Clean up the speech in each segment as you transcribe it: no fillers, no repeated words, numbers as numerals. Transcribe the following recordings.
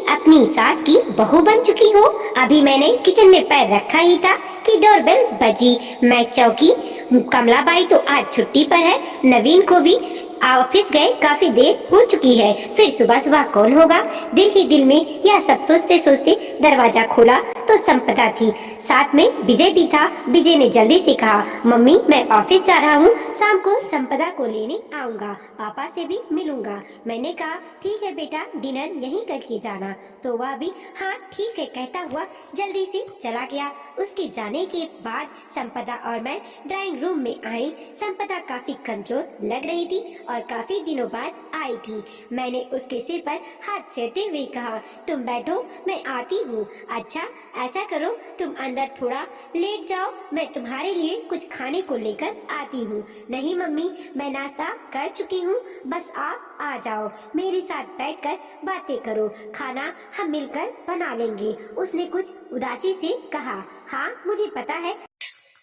अपनी सास की बहू बन चुकी हो। अभी मैंने किचन में पैर रखा ही था कि डोरबेल बजी। मैं चौकी। कमलाबाई तो आज छुट्टी पर है। नवीन को भी ऑफिस गए काफी देर हो चुकी है। फिर सुबह सुबह कौन होगा। दिल ही दिल में यह सब सोचते सोचते दरवाजा खोला तो संपदा थी। साथ में विजय भी था। विजय ने जल्दी से कहा, मम्मी मैं ऑफिस जा रहा हूँ, शाम को संपदा को लेने आऊंगा, पापा से भी मिलूंगा। मैंने कहा ठीक है बेटा, डिनर यहीं करके जाना। तो वह भी हाँ ठीक है कहता हुआ जल्दी से चला गया। उसके जाने के बाद संपदा और मैं ड्राइंग रूम में आई। संपदा काफी कमजोर लग रही थी और काफी दिनों बाद आई थी। मैंने उसके सिर पर हाथ फेरते हुए कहा, तुम बैठो मैं आती हूँ। अच्छा ऐसा करो, तुम अंदर थोड़ा लेट जाओ, मैं तुम्हारे लिए कुछ खाने को लेकर आती हूँ। नहीं मम्मी, मैं नाश्ता कर चुकी हूँ, बस आप आ जाओ, मेरे साथ बैठकर बातें करो, खाना हम मिलकर बना लेंगे। उसने कुछ उदासी से कहा, हाँ मुझे पता है,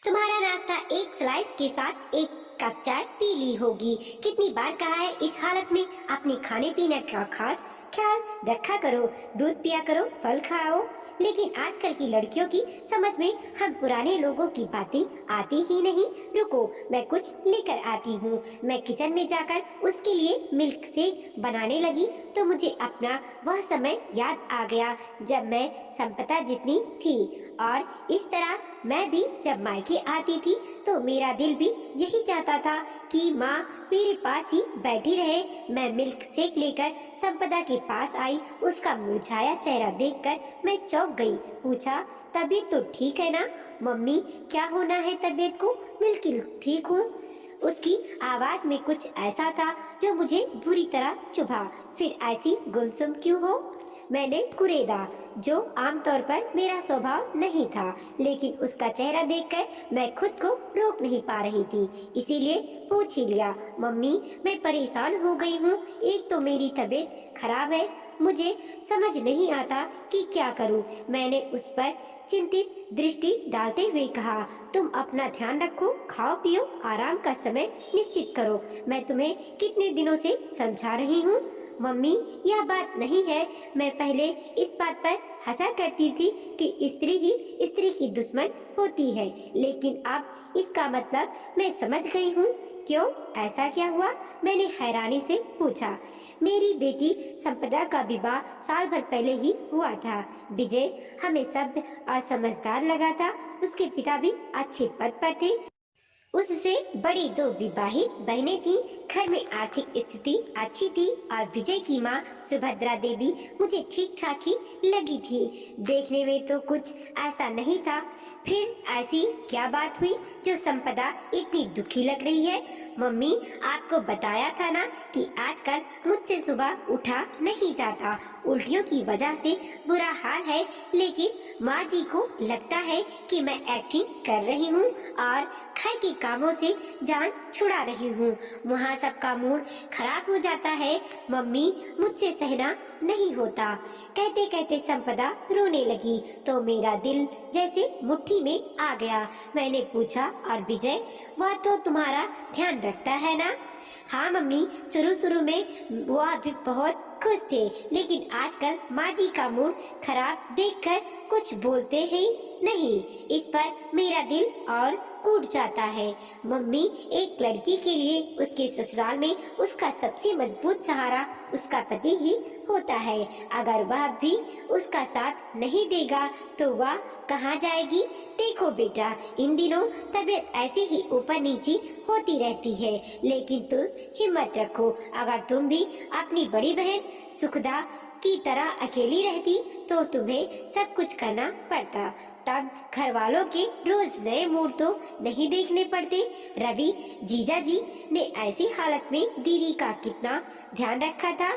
तुम्हारा नाश्ता एक स्लाइस के साथ एक कप चाय पी ली होगी। कितनी बार कहा है इस हालत में अपने खाने पीने का खास ख्याल रखा करो, दूध पिया करो, फल खाओ। लेकिन आजकल की लड़कियों की समझ में हम पुराने लोगों की बातें आती ही नहीं। रुको मैं कुछ लेकर आती हूँ। मैं किचन में जाकर उसके लिए मिल्क शेक बनाने लगी तो मुझे अपना वह समय याद आ गया जब मैं संपदा जितनी थी। और इस तरह मैं भी जब मायके आती थी तो मेरा दिल भी यही चाहता था कि माँ मेरे पास ही बैठी रहे। मैं मिल्क शेक लेकर संपदा के पास आई। उसका मुरझाया चेहरा देखकर मैं चौंक गई। पूछा, तबीयत तो ठीक है ना। मम्मी क्या होना है तबीयत को। बिल्कुल ठीक हूँ। उसकी आवाज में कुछ ऐसा था जो मुझे बुरी तरह चुभा। फिर ऐसी गुमसुम क्यों हो। मैंने कुरेदा, जो आमतौर पर मेरा स्वभाव नहीं था, लेकिन उसका चेहरा देखकर मैं खुद को रोक नहीं पा रही थी, इसीलिए पूछ ही लिया। मम्मी मैं परेशान हो गई हूँ। एक तो मेरी तबीयत खराब है, मुझे समझ नहीं आता कि क्या करूँ। मैंने उस पर चिंतित दृष्टि डालते हुए कहा, तुम अपना ध्यान रखो, खाओ पियो, आराम का समय निश्चित करो। मैं तुम्हें कितने दिनों से समझा रही हूँ। मम्मी यह बात नहीं है, मैं पहले इस बात पर हंसा करती थी कि स्त्री ही स्त्री की दुश्मन होती है, लेकिन अब इसका मतलब मैं समझ गई हूँ। क्यों, ऐसा क्या हुआ। मैंने हैरानी से पूछा। मेरी बेटी संपदा का विवाह साल भर पहले ही हुआ था। विजय हमें सभ्य और समझदार लगा था। उसके पिता भी अच्छे पद पर थे। उससे बड़ी दो विवाहित बहनें थीं। घर में आर्थिक स्थिति अच्छी थी और विजय की माँ सुभद्रा देवी मुझे ठीक ठाक ही लगी थी। देखने में तो कुछ ऐसा नहीं था। फिर ऐसी क्या बात हुई जो संपदा इतनी दुखी लग रही है। मम्मी आपको बताया था ना कि आजकल मुझसे सुबह उठा नहीं जाता, उल्टियों की वजह से बुरा हाल है। लेकिन माँ जी को लगता है कि मैं एक्टिंग कर रही हूँ और घर के कामों से जान छुड़ा रही हूँ। वहाँ सबका मूड खराब हो जाता है। मम्मी मुझसे सहना नहीं होता। कहते कहते संपदा रोने लगी तो मेरा दिल जैसे मुट्ठी में आ गया। मैंने पूछा, और विजय, वह तो तुम्हारा ध्यान रखता है ना। हाँ मम्मी, शुरू शुरू में वह भी बहुत खुश थे, लेकिन आजकल माँ जी का मूड खराब देखकर कुछ बोलते ही नहीं। इस पर मेरा दिल और टूट जाता है। मम्मी एक लड़की के लिए उसके ससुराल में उसका सबसे मजबूत सहारा उसका पति ही होता है। अगर वह भी उसका साथ नहीं देगा तो वह कहाँ जाएगी। देखो बेटा, इन दिनों तबीयत ऐसे ही ऊपर नीचे होती रहती है, लेकिन तुम हिम्मत रखो। अगर तुम भी अपनी बड़ी बहन सुखदा की तरह अकेली रहती तो तुम्हें सब कुछ करना पड़ता। तब घर वालों के रोज नए मूड तो नहीं देखने पड़ते। रवि जीजा जी ने ऐसी हालत में दीदी का कितना ध्यान रखा था।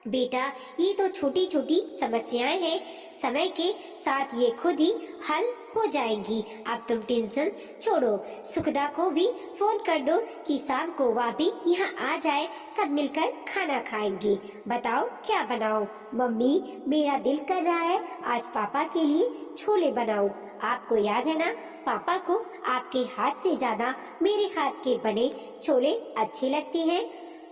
बेटा ये तो छोटी छोटी समस्याएं हैं, समय के साथ ये खुद ही हल हो जाएंगी। अब तुम टेंशन छोड़ो। सुखदा को भी फोन कर दो कि शाम को वह भी यहाँ आ जाए, सब मिलकर खाना खाएंगे। बताओ क्या बनाओ। मम्मी मेरा दिल कर रहा है आज पापा के लिए छोले बनाओ। आपको याद है ना, पापा को आपके हाथ से ज्यादा मेरे हाथ के बने छोले अच्छे लगते हैं।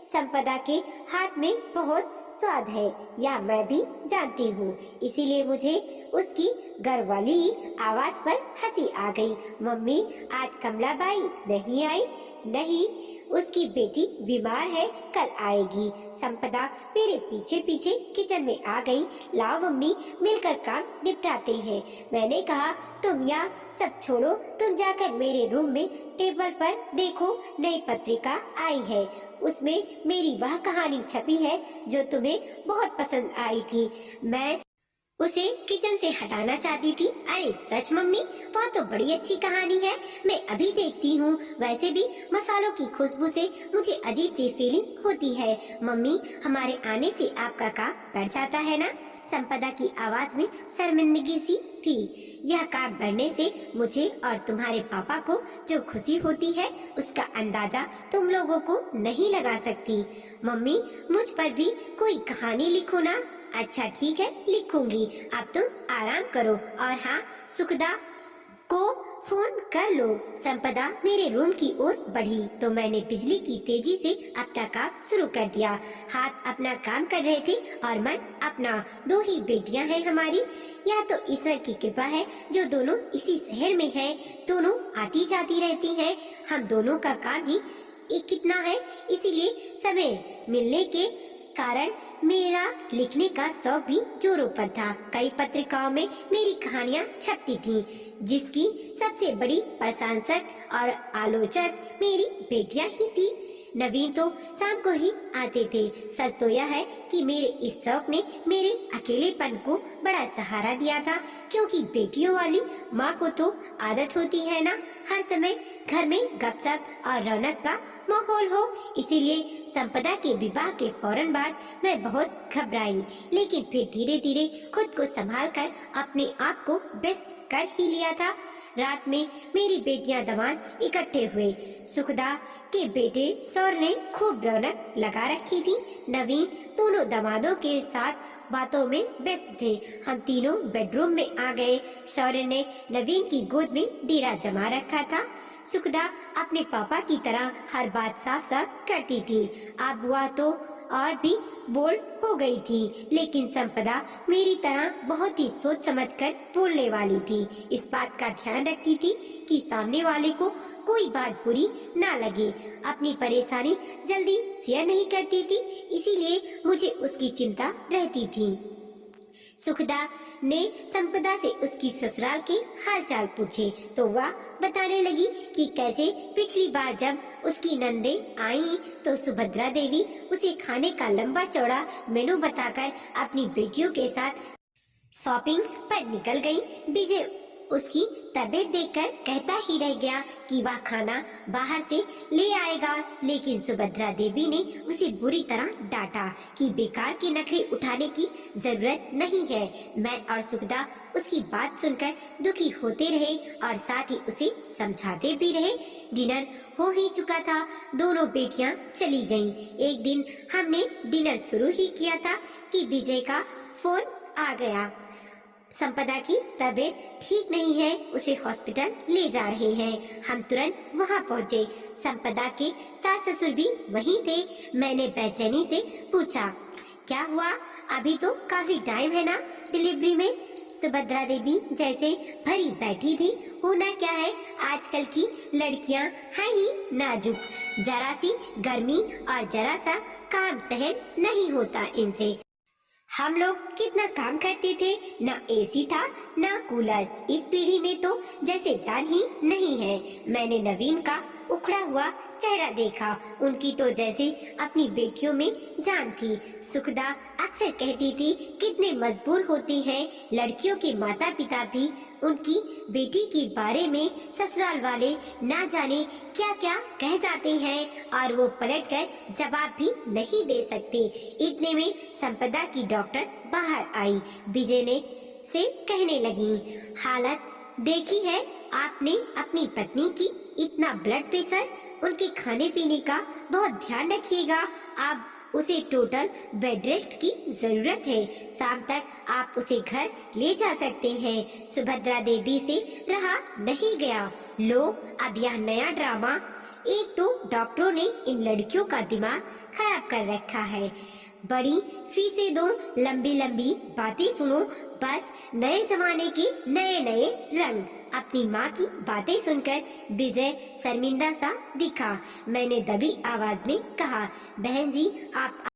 संपदा के हाथ में बहुत स्वाद है, या मैं भी जानती हूँ, इसीलिए मुझे उसकी घर वाली आवाज पर हंसी आ गई। मम्मी, आज कमलाबाई नहीं आई? नहीं, उसकी बेटी बीमार है, कल आएगी। संपदा मेरे पीछे पीछे किचन में आ गई। लाओ मम्मी, मिलकर काम निपटाते हैं। मैंने कहा, तुम यहाँ सब छोड़ो, तुम जाकर मेरे रूम में टेबल पर देखो, नई पत्रिका आई है, उसमें मेरी वह कहानी छपी है जो तुम्हें बहुत पसंद आई थी। मैं उसे किचन से हटाना चाहती थी। अरे सच मम्मी, वह तो बड़ी अच्छी कहानी है, मैं अभी देखती हूँ। वैसे भी मसालों की खुशबू से मुझे अजीब सी फीलिंग होती है। मम्मी, हमारे आने से आपका काम बढ़ जाता है ना? संपदा की आवाज में शर्मिंदगी सी थी। यह काम बढ़ने से मुझे और तुम्हारे पापा को जो खुशी होती है, उसका अंदाजा तुम लोगों को नहीं लगा सकती। मम्मी, मुझ पर भी कोई कहानी लिखो ना। अच्छा ठीक है, लिखूंगी। अब तुम आराम करो। और हाँ, सुखदा को फोन कर लो। संपदा मेरे रूम की ओर बढ़ी तो मैंने बिजली की तेजी से अपना काम शुरू कर दिया। हाथ अपना काम कर रहे थे और मन अपना। दो ही बेटियां हैं हमारी। यह तो ईश्वर की कृपा है जो दोनों इसी शहर में हैं। दोनों आती जाती रहती हैं। हम दोनों का काम ही कितना है, इसीलिए समय मिलने के कारण मेरा लिखने का शौक भी जोरों पर था। कई पत्रिकाओं में मेरी कहानियां छपती थीं, जिसकी सबसे बड़ी प्रशंसक और आलोचक मेरी बेटियां ही थी। नवीन तो शाम को ही आते थे। सच तो यह है कि मेरे इस शौक ने मेरे अकेलेपन को बड़ा सहारा दिया था, क्योंकि बेटियों वाली माँ को तो आदत होती है ना, हर समय घर में गपशप और रौनक का माहौल हो। इसीलिए संपदा के विवाह के फौरन बाद मैं बहुत घबराई, लेकिन फिर धीरे धीरे खुद को संभाल कर अपने आप को व्यस्त कर ही लिया था। रात में मेरी बेटियां दमाद इकट्ठे हुए। सुखदा के बेटे सौर ने खूब रौनक लगा रखी थी। नवीन दोनों दमादों के साथ बातों में व्यस्त थे। हम तीनों बेडरूम में आ गए। सौर ने नवीन की गोद में डेरा जमा रखा था। सुखदा अपने पापा की तरह हर बात साफ साफ करती थी। अब वह तो और भी बोल्ड हो गई थी, लेकिन संपदा मेरी तरह बहुत ही सोच समझकर बोलने वाली थी। इस बात का ध्यान रखती थी कि सामने वाले को कोई बात बुरी ना लगे। अपनी परेशानी जल्दी शेयर नहीं करती थी, इसीलिए मुझे उसकी चिंता रहती थी। सुखदा ने संपदा से उसकी ससुराल के हालचाल पूछे तो वह बताने लगी कि कैसे पिछली बार जब उसकी नंदे आई तो सुभद्रा देवी उसे खाने का लंबा चौड़ा मेनू बताकर अपनी बेटियों के साथ शॉपिंग पर निकल गई। विजय उसकी तबीयत देखकर कहता ही रह गया कि वह खाना बाहर से ले आएगा, लेकिन सुभद्रा देवी ने उसे बुरी तरह डांटा कि बेकार के नखरे उठाने की जरूरत नहीं है। मैं और सुखदा उसकी बात सुनकर दुखी होते रहे और साथ ही उसे समझाते भी रहे। डिनर हो ही चुका था, दोनों बेटियां चली गईं। एक दिन हमने डिनर शुरू ही किया था कि विजय का फोन आ गया। संपदा की तबीयत ठीक नहीं है, उसे हॉस्पिटल ले जा रहे हैं। हम तुरंत वहां पहुंचे। संपदा के सास ससुर भी वहीं थे। मैंने बेचैनी से पूछा, क्या हुआ? अभी तो काफी टाइम है ना डिलीवरी में? सुभद्रा देवी जैसे भरी बैठी थी। होना क्या है, आजकल की लड़कियां हैं ही नाजुक, जरा सी गर्मी और जरा सा काम सहन नहीं होता इनसे। हम लोग कितना काम करते थे, ना एसी था ना कूलर। इस पीढ़ी में तो जैसे जान ही नहीं है। मैंने नवीन का उखड़ा हुआ चेहरा देखा। उनकी तो जैसे अपनी बेटियों में जान थी। सुखदा अक्सर कहती थी कितने मजबूर होते हैं लड़कियों के माता पिता भी। उनकी बेटी के बारे में ससुराल वाले ना जाने क्या क्या कह जाते हैं और वो पलटकर जवाब भी नहीं दे सकते। इतने में संपदा की डॉक्टर बाहर आई। विजय ने से कहने लगी, हालत देखी है आपने अपनी पत्नी की, इतना ब्लड प्रेशर, उनके खाने पीने का बहुत ध्यान रखिएगा। अब उसे टोटल बेड रेस्ट की जरूरत है। शाम तक आप उसे घर ले जा सकते हैं। सुभद्रा देवी से रहा नहीं गया। लो अब यह नया ड्रामा। एक तो डॉक्टरों ने इन लड़कियों का दिमाग खराब कर रखा है। बड़ी फीसें दो, लंबी लंबी बातें सुनो, बस नए जमाने के नए नए रंग। अपनी माँ की बातें सुनकर विजय शर्मिंदा सा दिखा। मैंने दबी आवाज में कहा, बहन जी आप